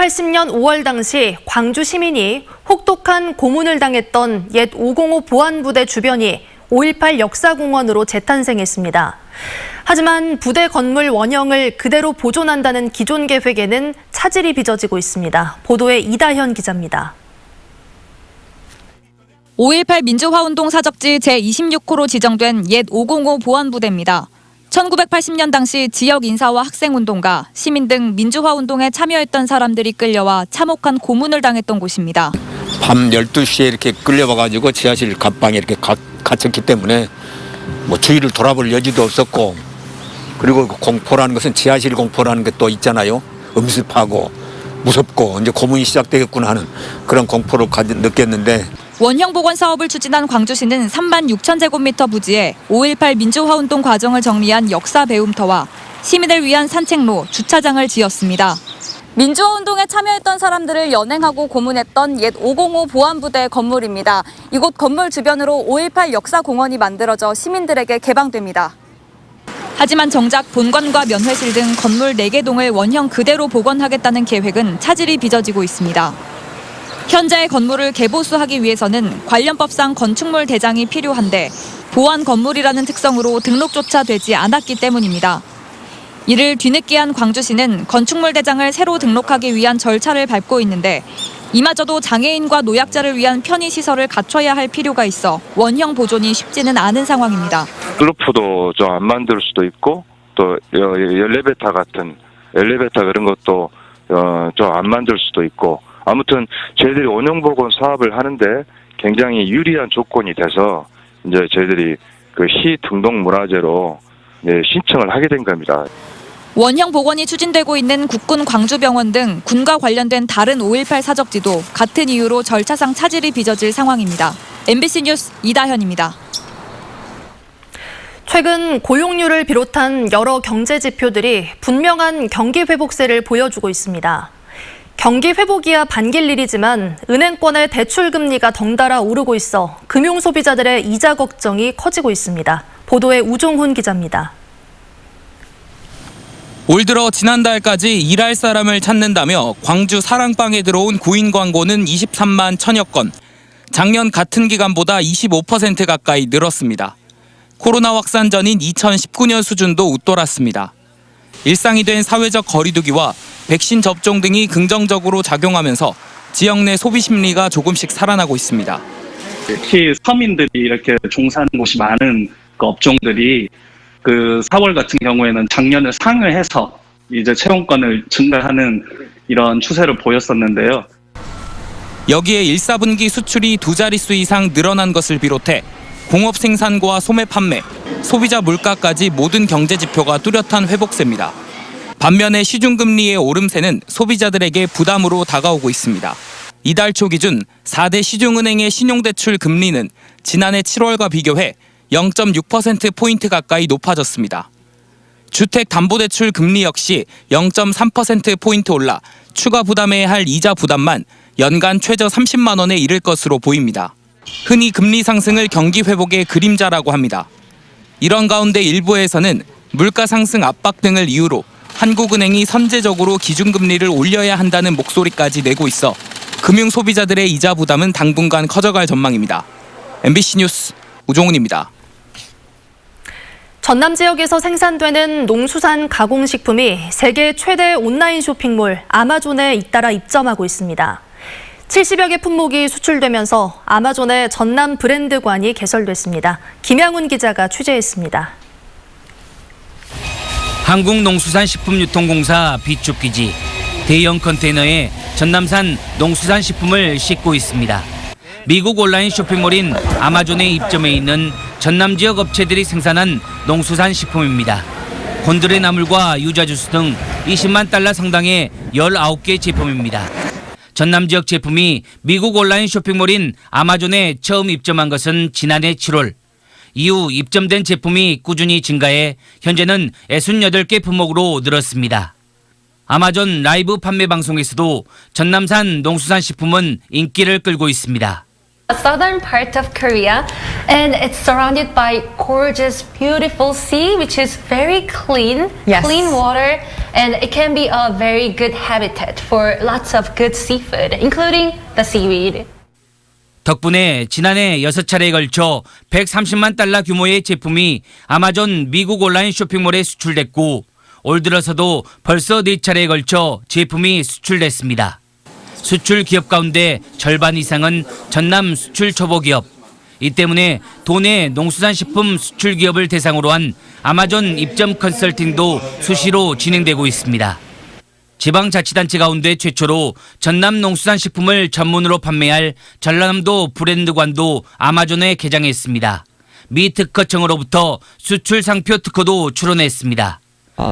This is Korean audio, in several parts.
1980년 5월 당시 광주 시민이 혹독한 고문을 당했던 옛 505 보안부대 주변이 5.18 역사공원으로 재탄생했습니다. 하지만 부대 건물 원형을 그대로 보존한다는 기존 계획에는 차질이 빚어지고 있습니다. 보도에 이다현 기자입니다. 5.18 민주화운동 사적지 제26호로 지정된 옛 505 보안부대입니다. 1980년 당시 지역 인사와 학생운동가, 시민 등 민주화운동에 참여했던 사람들이 끌려와 참혹한 고문을 당했던 곳입니다. 밤 12시에 이렇게 끌려와가지고 지하실 갑방에 이렇게 갇혔기 때문에 주위를 돌아볼 여지도 없었고, 그리고 공포라는 것은 지하실 공포라는 게 또 있잖아요. 음습하고 무섭고 이제 고문이 시작되겠구나 하는 그런 공포를 느꼈는데, 원형 복원 사업을 추진한 광주시는 3만 6천 제곱미터 부지에 5.18 민주화운동 과정을 정리한 역사 배움터와 시민을 위한 산책로, 주차장을 지었습니다. 민주화운동에 참여했던 사람들을 연행하고 고문했던 옛 505 보안부대 건물입니다. 이곳 건물 주변으로 5.18 역사공원이 만들어져 시민들에게 개방됩니다. 하지만 정작 본관과 면회실 등 건물 4개 동을 원형 그대로 복원하겠다는 계획은 차질이 빚어지고 있습니다. 현재의 건물을 개보수하기 위해서는 관련법상 건축물 대장이 필요한데 보안 건물이라는 특성으로 등록조차 되지 않았기 때문입니다. 이를 뒤늦게 한 광주시는 건축물 대장을 새로 등록하기 위한 절차를 밟고 있는데, 이마저도 장애인과 노약자를 위한 편의시설을 갖춰야 할 필요가 있어 원형 보존이 쉽지는 않은 상황입니다. 루프도 좀 안 만들 수도 있고, 또 엘리베이터 같은 엘리베이터 그런 것도 좀 안 만들 수도 있고, 아무튼 저희들이 원형 복원 사업을 하는데 굉장히 유리한 조건이 돼서 이제 저희들이 그 시 등록 문화재로 신청을 하게 된 겁니다. 원형 복원이 추진되고 있는 국군 광주병원 등 군과 관련된 다른 5.18 사적지도 같은 이유로 절차상 차질이 빚어질 상황입니다. MBC 뉴스 이다현입니다. 최근 고용률을 비롯한 여러 경제 지표들이 분명한 경기 회복세를 보여주고 있습니다. 경기 회복이야 반길 일이지만 은행권의 대출 금리가 덩달아 오르고 있어 금융 소비자들의 이자 걱정이 커지고 있습니다. 보도에 우종훈 기자입니다. 올 들어 지난달까지 일할 사람을 찾는다며 광주 사랑방에 들어온 구인 광고는 23만 1000여 건, 작년 같은 기간보다 25% 가까이 늘었습니다. 코로나 확산 전인 2019년 수준도 웃돌았습니다. 일상이 된 사회적 거리두기와 백신 접종 등이 긍정적으로 작용하면서 지역 내 소비 심리가 조금씩 살아나고 있습니다. 특히 서민들이 이렇게 종사하는 곳이 많은 그 업종들이 그 4월 같은 경우에는 작년을 상회해서 이제 채용권을 증가하는 이런 추세를 보였었는데요. 여기에 1, 4분기 수출이 2자릿수 이상 늘어난 것을 비롯해 공업 생산과 소매 판매, 소비자 물가까지 모든 경제 지표가 뚜렷한 회복세입니다. 반면에 시중금리의 오름세는 소비자들에게 부담으로 다가오고 있습니다. 이달 초 기준 4대 시중은행의 신용대출 금리는 지난해 7월과 비교해 0.6%포인트 가까이 높아졌습니다. 주택담보대출 금리 역시 0.3%포인트 올라 추가 부담해야 할 이자 부담만 연간 최저 30만 원에 이를 것으로 보입니다. 흔히 금리 상승을 경기 회복의 그림자라고 합니다. 이런 가운데 일부에서는 물가 상승 압박 등을 이유로 한국은행이 선제적으로 기준금리를 올려야 한다는 목소리까지 내고 있어 금융 소비자들의 이자 부담은 당분간 커져갈 전망입니다. MBC 뉴스 우종훈입니다. 전남 지역에서 생산되는 농수산 가공식품이 세계 최대 온라인 쇼핑몰 아마존에 잇따라 입점하고 있습니다. 70여 개 품목이 수출되면서 아마존의 전남 브랜드관이 개설됐습니다. 김양훈 기자가 취재했습니다. 한국농수산식품유통공사 비축기지 대형 컨테이너에 전남산 농수산식품을 싣고 있습니다. 미국 온라인 쇼핑몰인 아마존에 입점해 있는 전남 지역 업체들이 생산한 농수산식품입니다. 곤드레 나물과 유자주스 등 20만 달러 상당의 19개 제품입니다. 전남 지역 제품이 미국 온라인 쇼핑몰인 아마존에 처음 입점한 것은 지난해 7월. 이후 입점된 제품이 꾸준히 증가해 현재는 68개 품목으로 늘었습니다. 아마존 라이브 판매 방송에서도 전남산 농수산식품은 인기를 끌고 있습니다. southern part of Korea, and it's surrounded by gorgeous, beautiful sea, which is very clean, clean water, and it can be a very good habitat for lots of good seafood, including the seaweed. 덕분에 지난해 6차례에 걸쳐 130만 달러 규모의 제품이 아마존 미국 온라인 쇼핑몰에 수출됐고 올 들어서도 벌써 4차례에 걸쳐 제품이 수출됐습니다. 수출 기업 가운데 절반 이상은 전남 수출 초보 기업. 이 때문에 도내 농수산식품 수출 기업을 대상으로 한 아마존 입점 컨설팅도 수시로 진행되고 있습니다. 지방자치단체 가운데 최초로 전남 농수산식품을 전문으로 판매할 전라남도 브랜드관도 아마존에 개장했습니다. 미 특허청으로부터 수출 상표 특허도 출원했습니다.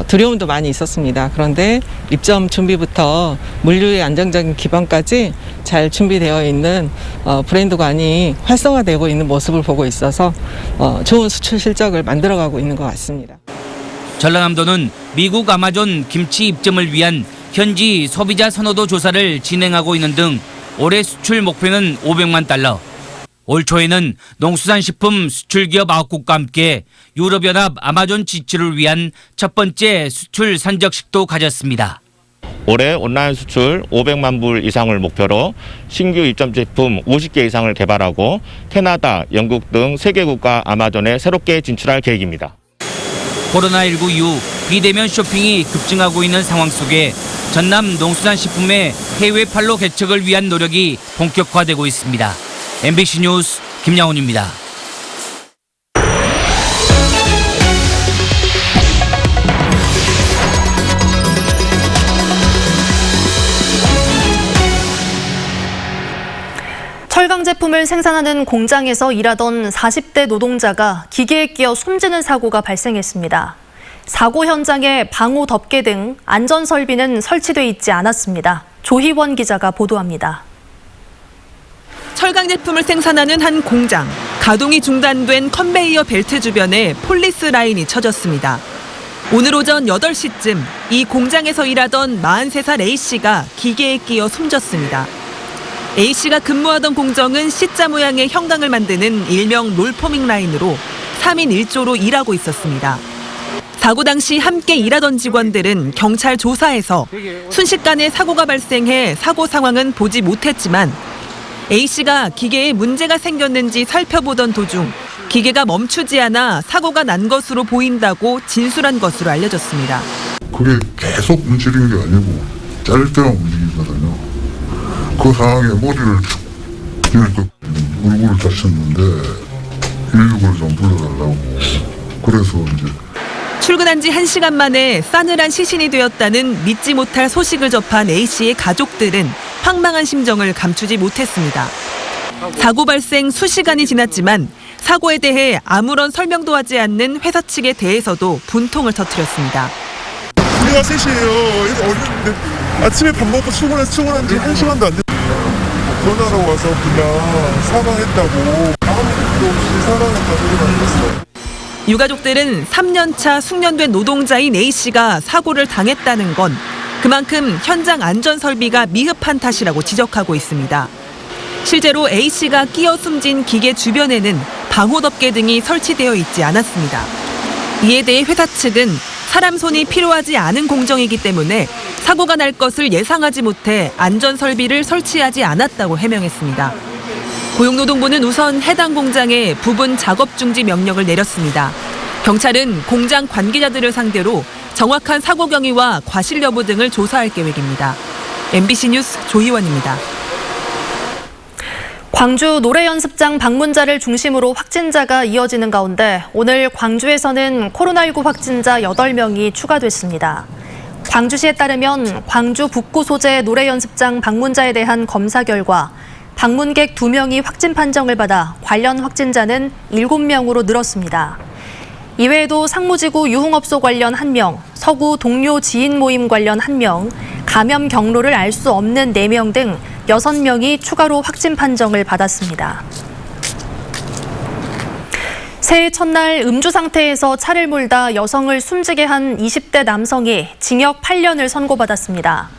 두려움도 많이 있었습니다. 그런데 입점 준비부터 물류의 안정적인 기반까지 잘 준비되어 있는 브랜드관이 활성화되고 있는 모습을 보고 있어서 좋은 수출 실적을 만들어가고 있는 것 같습니다. 전라남도는 미국 아마존 김치 입점을 위한 현지 소비자 선호도 조사를 진행하고 있는 등 올해 수출 목표는 500만 달러. 올 초에는 농수산식품 수출기업 9곳과 함께 유럽연합 아마존 지출을 위한 첫 번째 수출 선적식도 가졌습니다. 올해 온라인 수출 500만 불 이상을 목표로 신규 입점 제품 50개 이상을 개발하고 캐나다, 영국 등 3개 국가 아마존에 새롭게 진출할 계획입니다. 코로나19 이후 비대면 쇼핑이 급증하고 있는 상황 속에 전남 농수산식품의 해외 판로 개척을 위한 노력이 본격화되고 있습니다. MBC 뉴스 김양훈입니다. 철강 제품을 생산하는 공장에서 일하던 40대 노동자가 기계에 끼어 숨지는 사고가 발생했습니다. 사고 현장에 방호 덮개 등 안전 설비는 설치돼 있지 않았습니다. 조희원 기자가 보도합니다. 철강 제품을 생산하는 한 공장. 가동이 중단된 컨베이어 벨트 주변에 폴리스 라인이 쳐졌습니다. 오늘 오전 8시쯤 이 공장에서 일하던 43살 A씨가 기계에 끼어 숨졌습니다. A씨가 근무하던 공정은 C자 모양의 형광을 만드는 일명 롤포밍 라인으로 3인 1조로 일하고 있었습니다. 사고 당시 함께 일하던 직원들은 경찰 조사에서 순식간에 사고가 발생해 사고 상황은 보지 못했지만 A씨가 기계에 문제가 생겼는지 살펴보던 도중 기계가 멈추지 않아 사고가 난 것으로 보인다고 진술한 것으로 알려졌습니다. 그게 계속 움직이는 게 아니고 짧을 때만 움직이거든요. 그 상황에 머리를 쭉 얼굴을 다쳤는데 119를 좀 불러달라고 그래서 이제 출근한 지 1시간 만에 싸늘한 시신이 되었다는 믿지 못할 소식을 접한 A씨의 가족들은 황망한 심정을 감추지 못했습니다. 사고 발생 수시간이 지났지만 사고에 대해 아무런 설명도 하지 않는 회사 측에 대해서도 분통을 터뜨렸습니다. 우리가 3시에요. 어린데 아침에 밥 먹고 출근한 지 1시간도 안 됐어요. 전화로 와서 그냥 사망했다고 아무것도 없이 사망했다고 소리가 안 됐어요. 유가족들은 3년차 숙련된 노동자인 A씨가 사고를 당했다는 건 그만큼 현장 안전 설비가 미흡한 탓이라고 지적하고 있습니다. 실제로 A씨가 끼어 숨진 기계 주변에는 방호 덮개 등이 설치되어 있지 않았습니다. 이에 대해 회사 측은 사람 손이 필요하지 않은 공정이기 때문에 사고가 날 것을 예상하지 못해 안전 설비를 설치하지 않았다고 해명했습니다. 고용노동부는 우선 해당 공장에 부분 작업 중지 명령을 내렸습니다. 경찰은 공장 관계자들을 상대로 정확한 사고 경위와 과실 여부 등을 조사할 계획입니다. MBC 뉴스 조희원입니다. 광주 노래연습장 방문자를 중심으로 확진자가 이어지는 가운데 오늘 광주에서는 코로나19 확진자 8명이 추가됐습니다. 광주시에 따르면 광주 북구 소재 노래연습장 방문자에 대한 검사 결과 방문객 2명이 확진 판정을 받아 관련 확진자는 7명으로 늘었습니다. 이외에도 상무지구 유흥업소 관련 1명, 서구 동료 지인 모임 관련 1명, 감염 경로를 알 수 없는 4명 등 6명이 추가로 확진 판정을 받았습니다. 새해 첫날 음주 상태에서 차를 몰다 여성을 숨지게 한 20대 남성이 징역 8년을 선고받았습니다.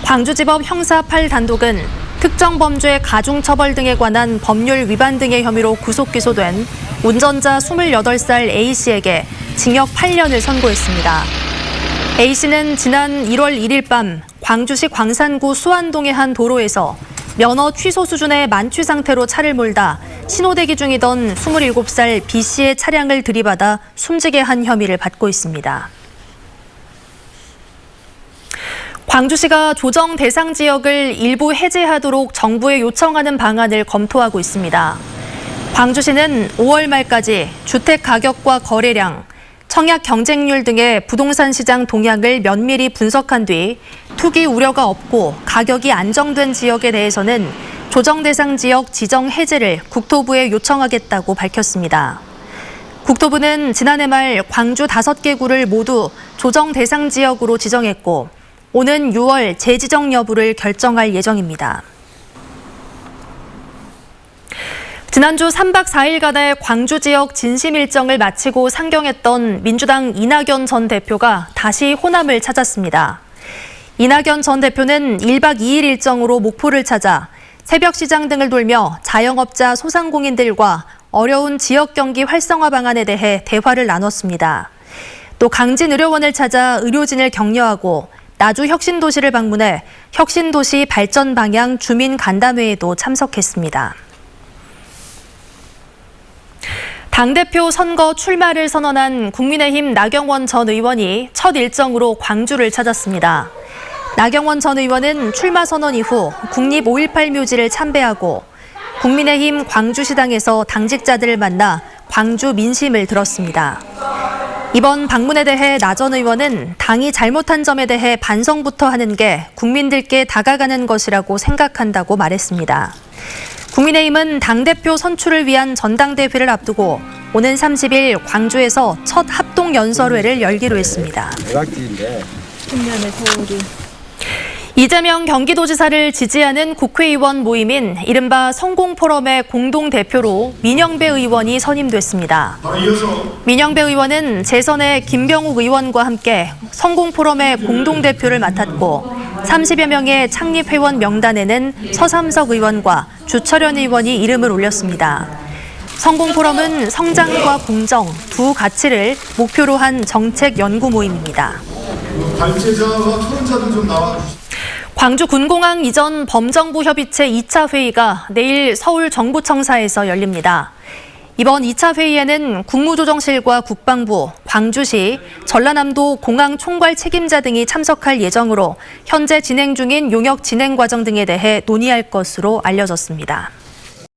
광주지법 형사 8단독은 특정 범죄 가중처벌 등에 관한 법률 위반 등의 혐의로 구속 기소된 운전자 28살 A씨에게 징역 8년을 선고했습니다. A씨는 지난 1월 1일 밤 광주시 광산구 수안동의 한 도로에서 면허 취소 수준의 만취 상태로 차를 몰다 신호대기 중이던 27살 B씨의 차량을 들이받아 숨지게 한 혐의를 받고 있습니다. 광주시가 조정 대상 지역을 일부 해제하도록 정부에 요청하는 방안을 검토하고 있습니다. 광주시는 5월 말까지 주택 가격과 거래량, 청약 경쟁률 등의 부동산 시장 동향을 면밀히 분석한 뒤 투기 우려가 없고 가격이 안정된 지역에 대해서는 조정 대상 지역 지정 해제를 국토부에 요청하겠다고 밝혔습니다. 국토부는 지난해 말 광주 5개 구를 모두 조정 대상 지역으로 지정했고 오는 6월 재지정 여부를 결정할 예정입니다. 지난주 3박 4일간의 광주 지역 진심 일정을 마치고 상경했던 민주당 이낙연 전 대표가 다시 호남을 찾았습니다. 이낙연 전 대표는 1박 2일 일정으로 목포를 찾아 새벽 시장 등을 돌며 자영업자 소상공인들과 어려운 지역 경기 활성화 방안에 대해 대화를 나눴습니다. 또 강진의료원을 찾아 의료진을 격려하고 나주 혁신도시를 방문해 혁신도시 발전 방향 주민 간담회에도 참석했습니다. 당대표 선거 출마를 선언한 국민의힘 나경원 전 의원이 첫 일정으로 광주를 찾았습니다. 나경원 전 의원은 출마 선언 이후 국립 5.18 묘지를 참배하고 국민의힘 광주시당에서 당직자들을 만나 광주 민심을 들었습니다. 이번 방문에 대해 나 전 의원은 당이 잘못한 점에 대해 반성부터 하는 게 국민들께 다가가는 것이라고 생각한다고 말했습니다. 국민의힘은 당대표 선출을 위한 전당대회를 앞두고 오는 30일 광주에서 첫 합동연설회를 열기로 했습니다. 이재명 경기도지사를 지지하는 국회의원 모임인 이른바 성공포럼의 공동대표로 민영배 의원이 선임됐습니다. 민영배 의원은 재선의 김병욱 의원과 함께 성공포럼의 공동대표를 맡았고 30여 명의 창립회원 명단에는 서삼석 의원과 주철현 의원이 이름을 올렸습니다. 성공포럼은 성장과 공정 두 가치를 목표로 한 정책 연구 모임입니다. 발제자와 토론자들 좀 나와주시죠. 광주 군공항 이전 범정부 협의체 2차 회의가 내일 서울 정부청사에서 열립니다. 이번 2차 회의에는 국무조정실과 국방부, 광주시, 전라남도 공항 총괄 책임자 등이 참석할 예정으로 현재 진행 중인 용역 진행 과정 등에 대해 논의할 것으로 알려졌습니다.